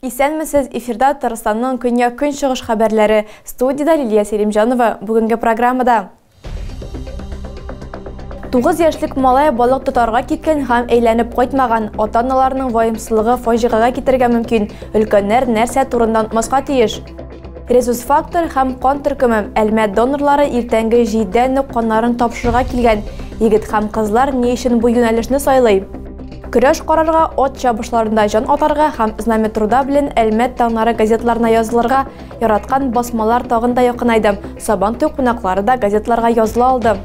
Исәнмесез, эфирда Татарстанның көньяк-көнчыгыш хәбәрләре. Студияда Лилия Селимҗанова. Бүгенге программада 9 яшьлек малай балык тотарга киткән һәм әйләнеп кайтмаган. Ата-аналарның ваемсызлыгы фаҗигага китергә мөмкин. Өлкәннәр нәрсә турында унытмаска тиеш? Резус фактор һәм кан төркеме. Әлмәт донорлары иртәнге 7-дән үк каннарын тапшырырга килгән. Егет һәм кызлар ни өчен бу юнәлешне сайлый? Көрәш карарга, от чабышларында жан атарга һәм знамя труда белән Әлмәт таңнары газетларына язылырга яраткан басмалар тагын да якынайды. Сабантуй кунаклары да газетларга языла алды.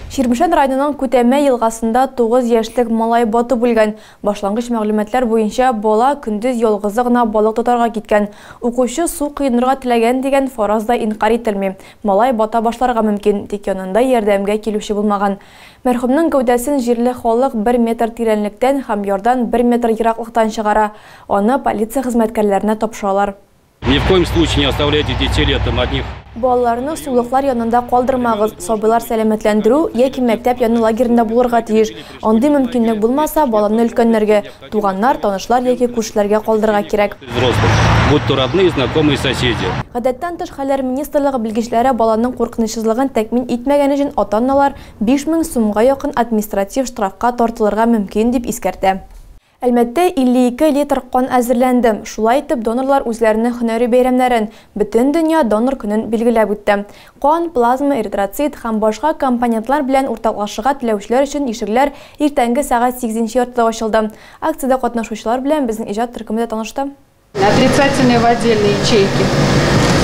Ширмешән районының Күтәмә елгасында 9 яшьлек малай батып үлгән. Башлангыч мәгълүматлар буенча бала көндез ялгызы гына балык тотарга киткән. Укучы су кыйнырга теләгән дигән фаразда инкар ителми. Малай бата башларга мөмкин, тик янында ярдәмгә килүче булмаган. Мәрхүмнең гәүдәсен җирле халык 1 метр тирәнлектән һәм ярдан 1 метр ераклыктан чыгара. Аны полиция хезмәткәрләренә тапшыралар. Ни в коем случае не оставляйте детей летом одних. Балаларны сулыклар янында калдырмагыз. Сабыйлар сәламәтләндерү яки мәктәп яны лагерында булырга тиеш. Андый мөмкинлек булмаса, баланы өлкәннәргә, туганнар, танышлар яки күршеләргә калдырырга кирәк. Будь то родные, знакомые, соседи. Гадәттән тыш хәлләр министрлыгы белгечләре баланың куркынычсызлыгын тәкъмин итмәгән өчен ата-аналар 5000 сумга якын административ штрафка тартылырга мөмкин дип искәртә. Әлмәттә 52 литр кан әзерләнде. Шулай итеп, донорлар үзләренең һөнәри бәйрәмнәрен бөтен дөнья донор көнен билгеләп үтте. Кан, плазма, эритроцит һәм башка компонентлар белән уртаклашырга теләүчеләр өчен ишекләр иртәнге сәгать 8-нче яртыда ачылды. Акциядә катнашучылар белән безнең иҗат төркеме дә танышты. Отрицательные в отдельные ячейки.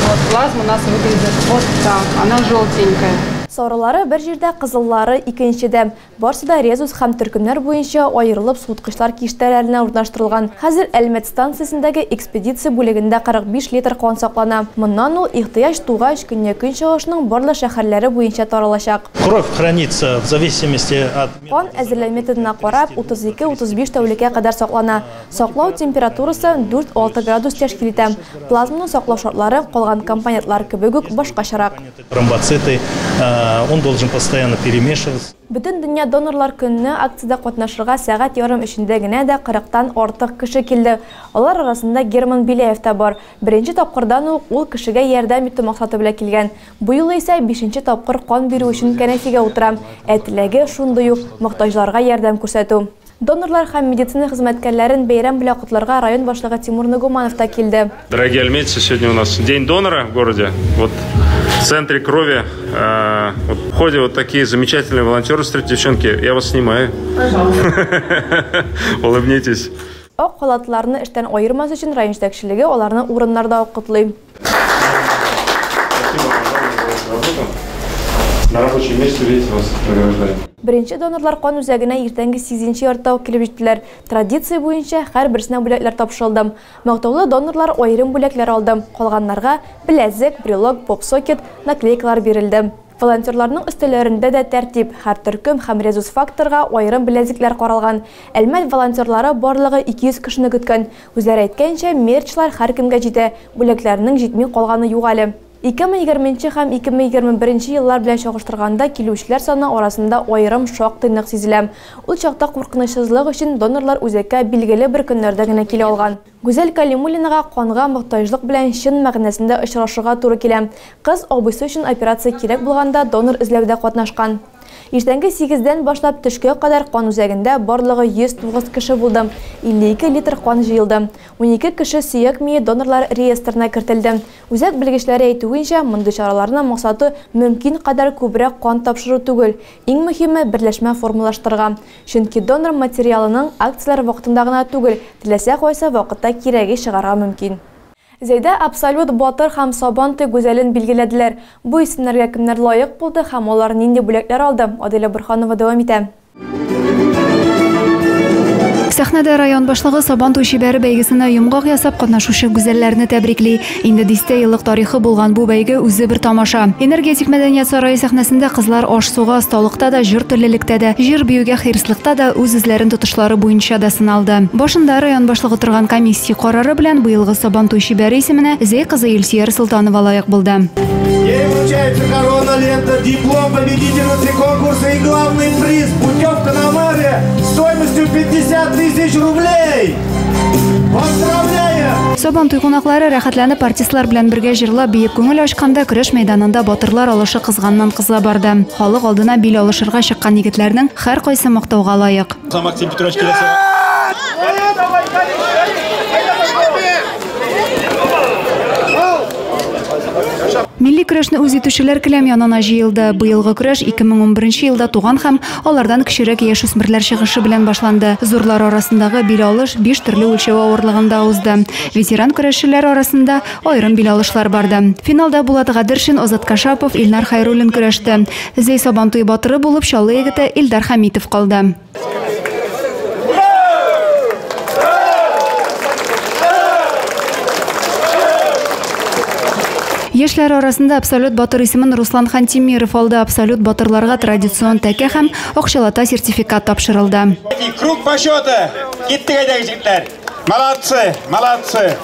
Вот плазма у нас выглядит вот так, она желтенькая. Сарылары бер җирдә, кызыллары икенчедә. Барсы да резус һәм төркемнәр буенча аерылып суыткычлар киштәләренә урнаштырылган. Хәзер Әлмәт станциясендәге экспедиция бүлегендә 45 литр кан саклана. Моннан ул ихтыяҗ тугач көньяк-көнчыгышның барлык шәһәрләре буенча таралачак. Кровь хранится в зависимости от... Кан әзерләү методына карап 32-35 тәүлеккә кадәр саклана. Саклау температурасы 4-6 градус тәшкил итә. Плазманың саклау шартлары калган компонентлар кебек үк башкачарак. Тромбоциты, он должен постоянно перемешиваться. Бөтен дөнья донорлар көнне акциядә катнашырга сәгать ярым эчендә генә дә 40-тан артык кеше килде. Алар арасында Герман Беляев та бар. Беренче тапкырдан ук ул кешегә ярдәм итү максаты белән килгән. Бу юлы исә 5нче тапкыр кан бирү өчен кәнәфигә утыра. Теләге шундый ук мохтаҗларга ярдәм күрсәтү. Донорлар һәм медицина хезмәткәрләрен бәйрәм белән котларга район башлыгы Тимур Нугуманов та килде. Дорогие альметьевцы, сегодня у нас день донора в городе. Вот в центре крови в ходе вот такие замечательные волонтеры встретят. Девчонки, я вас снимаю. Улыбнитесь. Ак халатларны эштән аермас өчен район җитәкчелеге аларны урыннарда укытлый. На рабочем месте видите вас награждаем. Беренче донорлар кан үзәгенә иртәнге 8-нче яртыда килеп җиттеләр. Традиция буенча һәрберсенә бүләкләр тапшырылды. Мактаулы донорлар аерым бүләкләр алды. Калганнарга беләзек, брелок, поп-сокет, наклейкалар бирелде. Волонтерларның өстәлләрендә дә тәртип, һәр төркем һәм резус факторга аерым беләзекләр каралган. Әлмәт волонтерлары барлыгы 200 кешене көткән. Үзләре әйткәнчә, мерчлар һәркемгә җитә. Бүләкләрнең җитми калганы юк әле. 2020 һәм 2021 еллар белән чагыштырганда килүчеләр саны арасында аерым шактый нык сизелә. Ул чакта куркынычсызлык өчен донорлар үзәккә билгеле бер көннәрдә генә килә алган. Гүзәл Калимуллинага канга мохтаҗлык белән чын мәгънәсендә очрашырга туры килә. Кыз абыйсы өчен операция кирәк булганда донор эзләүдә катнашкан. Иртәнге 8-дән башлап төшкә кадәр кан үзәгендә барлыгы 109 кеше булды. 52 литр кан җыелды. 12 кеше сөяк мие донорлар реестрына кертелде. Үзәк белгечләре әйтүенчә, мондый чараларның максаты мөмкин кадәр күбрәк кан тапшыру түгел. Иң мөһиме берләшмә формалаштырырга. Чөнки донор материалының акциялар вакытында гына түгел, теләсә кайсы вакытта кирәге чыгарга мөмкин. Зәйдә Абсолют, Батыр һәм Сабантуй гүзәлен билгеләделәр. Бу исемнәргә кемнәр лаек булды һәм алар нинди бүләкләр алды? Адилә Борханова дәвам итә. Сәхнәдә район башлыгы Сабантуй шибәре бәйгесенә йомгак ясап катнашучы гүзәлләрне тәбрикли. Инде 10 еллык тарихы булган бу бәйге үзе бер тамаша. Энергетик мәдәният сарае сәхнәсендә кызлар аш-суга, осталыкта да, җыр теллелектә дә, җир биюгә хирслыкта да үз үзләрен тотышлары буенча да сыналды. Башында район башлыгы торган комиссия карары белән быелгы Сабантуй шибәре исеменә Зәй кызы Илсөяр Солтанова лаек булды. Ей вручается корона, лента, диплом победительницы конкурса и главный приз – путевка на море стоимостью 250 тысяч рублей. Поздравляем! Сабантуй кунаклары рәхәтләнеп артистлар белән бергә җырлап биек күңел ачканда көрәш мәйданында батырлар алышы кызганнан-кыза барды. Халык алдына бил алышырга чыккан егетләрнең һәр кайсы мактауга лаек. Максим Петрович келесі. Милли көрәшне үз итүчеләр келәм янына җыелды. Быелгы көрәш 2011 елда туган һәм алардан кечерәк яшүсмерләр чыгышы белән башланды. Зурлар арасындагы бил алыш 5 төрле үлчәү авырлыгында узды. Ветеран көрәшчеләр арасында аерым бил алышлар барды. Финалда Булат Гадершин, Озат Кашапов, Илнар Хайруллин көрәште. Зәй Сабантуй батыры булып Чаллы егете Илдар Хәмитов калды. Яшьләр арасында абсолют батыр исемен Руслан Хантимиров алды. Абсолют батырларга традицион тәкә һәм акчалата сертификат тапшырылды. Круг по счету. Киттек әйдәгез җитләр. Молодцы, молодцы.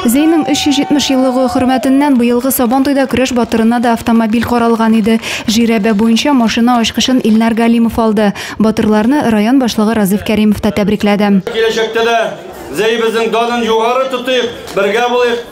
Зәйнең 370 еллыгы хөрмәтеннән быелгы Сабантуйда көрәш батырына да автомобиль каралган иде. Жирәбә буенча машина ачкычын Илнар Галимов алды. Батырларны район башлыгы Разиф Кәримов та тәбрикләде. Киләчәктә дә Зәйбезнең данын югары тотыйк, бергә булыйк.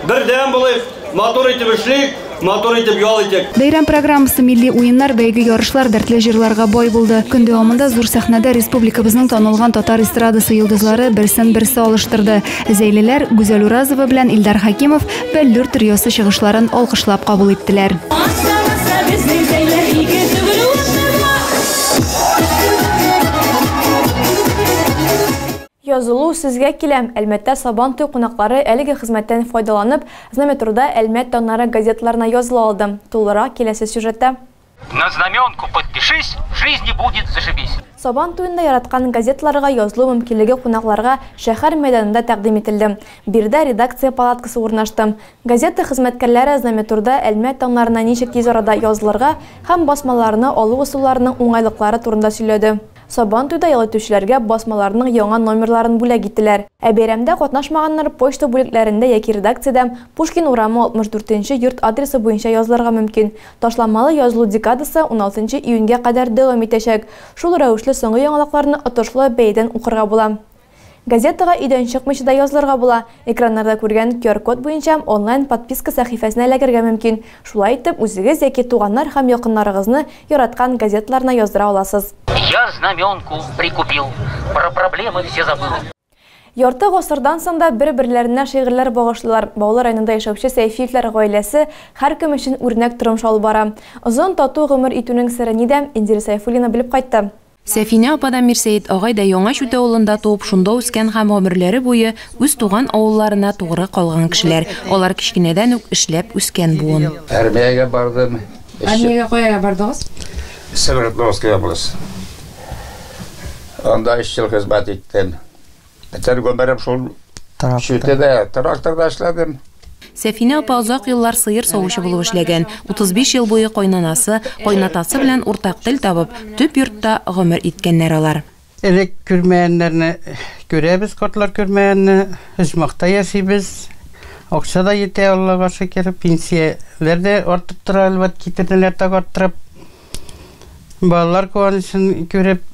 Бердәм булыйк, мотор итеп эшлик, мотор итеп ял итик. Бәйрәм программасы милли уеннар, бәйге ярышлар, дәртле җырларга бай булды. Көн дәвамында зур сәхнәдә республикабызның танылган татар эстрадасы йолдызлары берсен-берсе алыштырды. Зәйлеләр Гүзәл Уразова белән Илдар Хакимов Бәллүр триосы чыгышларын алкышлап кабул иттеләр. Язылу сезгә киләм. Әлмәттә Сабантуй кунаклары әлеге хезмәттән файдаланып, Знаметруда Әлмәт таңнары газетларына языла алды. Тулырак киләсе сюжетта. На знаменку подпишись, в жизни будет зашибись. Сабантуйында яраткан газетларга язылу мөмкинлеге кунакларга шәһәр мәйданында тәкъдим ителде. Бирдә редакция палаткасы урнашты. Газета хезмәткәрләре Знаметруда Әлмәт таңнарына ничек тиз арада язылырга һәм басмаларны алу ысулларының уңайлыклары турында сөйләде. Сабантуйда ял итүчеләргә басмаларның яңа номерларын бүләк иттеләр. Ә бәйрәмдә катнашмаганнар почта бүлекләрендә яки редакциядә Пушкин урамы 64-нче йорт адресы буенча язылырга мөмкин. Ташламалы язылу декадасы 16 июньгә кадәр дәвам итәчәк. Шул рәвешле соңгы яңалыкларны отышлы бәйдән укырга була. Газетага өйдән чыкмыйча да язылырга була. Экраннарда күргән QR-код буенча онлайн подписка сәхифәсенә эләгергә мөмкин. Шулай итеп, үзегез яки туганнар һәм якыннарыгызны яраткан газетларына яздыра аласыз. Я знаменку прикупил, про проблемы все забыл. Ярты гасырдан соң да бер-берләренә шигырьләр багышлыйлар. Баулы районында яшәүче Сәйфиевләр гаиләсе һәркем өчен үрнәк тормыш алып бара. Озын тату гомер итүнең сере нидә? Индира Сәйфуллина белеп кайтты. Сәфинә ападан Мирсәет агай да яңа Шүтә авылында туып, шунда үскән һәм гомерләре буе үз туган авылларына тугры калган кешеләр. Алар кичкенәдән үк эшләп үскән буын. Армиягә бардым. Армиягә кая бардыгыз? Северодвинская область. Анда 3 ел хезмәт иттем. Бетер гомерем шул Шүтәдә тракторда эшләдем. Сәфинә апа озак еллар сыер савучы булып эшләгән. 35 ел буе кайнанасы, кайнатасы белән уртак тел табып, төп йортта гомер иткәннәр алар. Элек күрмәгәннәрне күрәбез, картлар күрмәгәнне, һичмакта яшибез. Акча да җитә, Аллага шөкер, пенсияләр дә артып тора, әлбәт китерделәр тагыттырып. Балалар куанычын күреп,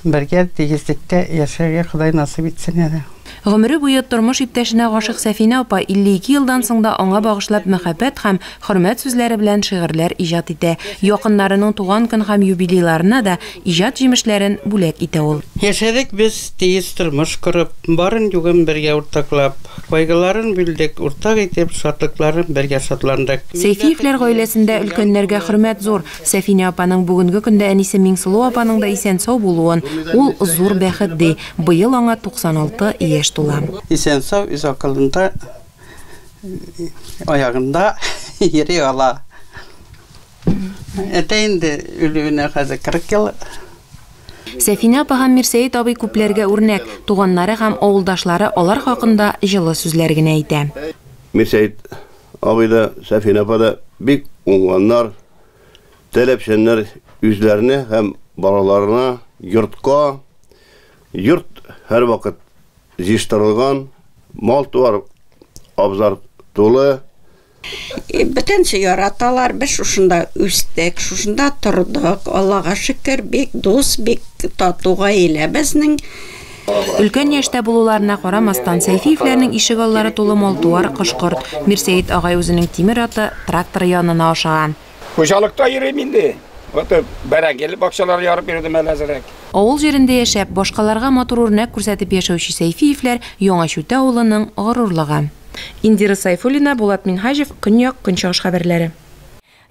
бергә тигезлектә яшәргә Ходай насыйп итсен иде. Гомере буе тормыш иптәшенә гашык Сәфинә апа 52 елдан соң да аңа багышлап мәхәббәт һәм хөрмәт сүзләре белән шигырьләр иҗат итә. Якыннарының туган көн һәм юбилейларына да иҗат җимешләрен бүләк итә ул. Яшәрек без тиз тормыш корып, барын югын бергә уртаклап, кайгыларын бүлдек, уртак итеп, шатлыкларын бергә шатландык. Сәйфиевләр гаиләсендә өлкәннәргә хөрмәт зур. Сәфинә апаның бүгенге көндә әнисе Миңсылу апаның да исән сау булуын ул зур бәхет ди. Быел аңа 96 яшь тула. Исән сау, үз акылында, аягында йөри ала. Инде үлүенә хәзер 40 ел. Сәфинә апа һәм Мирсәет абый күпләргә үрнәк, туганнары һәм авылдашлары алар хакында җылы сүзләр генә әйтә. Мирсәет абый да, Сәфинә апа да бик уңганнар, таләпчәннәр үзләренә һәм балаларына йортка, йорт һәр вакыт җыштырылган, мал туар абзар тулы, Бүтәнче яраталар, без шушында үстек, шушында тордык. Аллага шөкер, бик дус, бик тату гаилә безнең. Өлкән яшьтә булуларына карамастан Сәйфиевләрнең ишек аллары тулы малтуар, кышкырт. Мирсәет агай үзенең тимер аты трактор янына ашаган. Хуҗалыкта йөрим инде. Бәрәңгеле бакчалар ярып бирдем әләзрәк. Авыл җирендә яшәп, башкаларга матур үрнәк күрсәтеп яшәүче Сәйфиевләр Яңа Шүтә авылының горурлыгы. Индира Сайфуллина, Булат Минхажев, Көньяк Көнчыгыш хәбәрләре.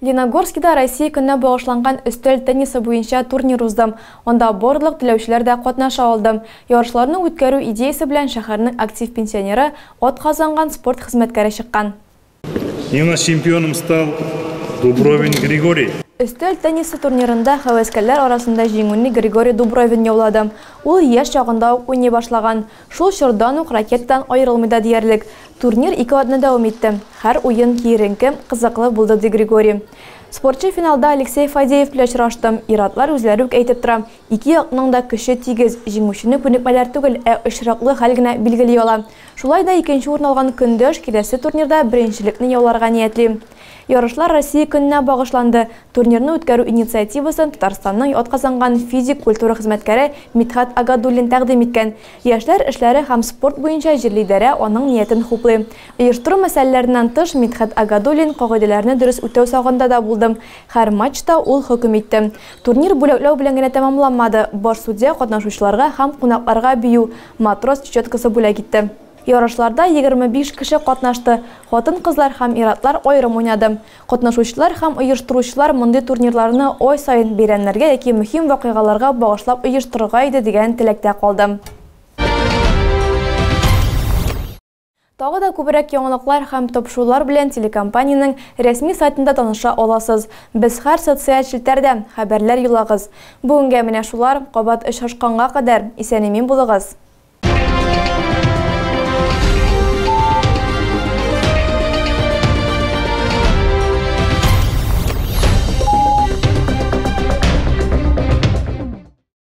Леногорскида Россия көненә багышланган өстәл теннисы буенча турнир уздым. Онда барлык теләүчеләр дә катнаша алды. Ярышларны үткәрү идеясе белән шәһәрнең актив пенсионеры, атказанган спорт хезмәткәре чыккан. Юна чемпионом стал Дубровин Григорий. Өстәл теннисы турнирында хәвәскәлләр арасында җиңүне Григорий Дубровин яулады. Ул яшь чагында ук уйный башлаган. Шул чордан ук ракеттан аерылмый да диярлек. Турнир 2 атна дәвам итте. Һәр уен киеренке, кызыклы булды ди Григорий. Спортчы финалда Алексей Фадеев белән очрашты. Иратлар үзләре үк әйтеп тора. Ике якның да көче тигез, җиңүчене күнекмәләр түгел, очраклы хәл генә билгели ала. Шулай да икенче урын алган көндәш киләсе турнирда беренчелекне яуларга ниятли. Ярышлар Россия көненә багышланды. Турнирны үткәрү инициативасын Татарстанның атказанган физик культура хезмәткәре Митхат Агадуллин тәкъдим иткән. Яшьләр эшләре һәм спорт буенча җирлидәре аның ниятен хуплый. Оештыру мәсьәләләреннән тыш Митхат Агадуллин кагыйдәләрне дөрес үтәү сагында да булды. Һәр матчта ул хөкем итте. Турнир бүләкләү белән генә тәмамланмады. Бар судья катнашучыларга һәм кунакларга бию матрос четкасы бүләк итте. Ярышларда 25 кеше катнашты. Хатын-кызлар һәм иратлар аерым уйнады. Катнашучылар һәм оештыручылар мондый турнирларны ай сайын бәйрәмнәргә яки мөһим вакыйгаларга багышлап оештырырга иде дигән теләктә калды. Тагы да күбрәк яңалыклар һәм топшырулар белән телекомпаниянең рәсми сайтында таныша аласыз. Без һәр социаль челтәрдә хәбәрләр юлагыз. Бүгенгә менә шулар, кабат очрашканга кадәр исән-имин булыгыз.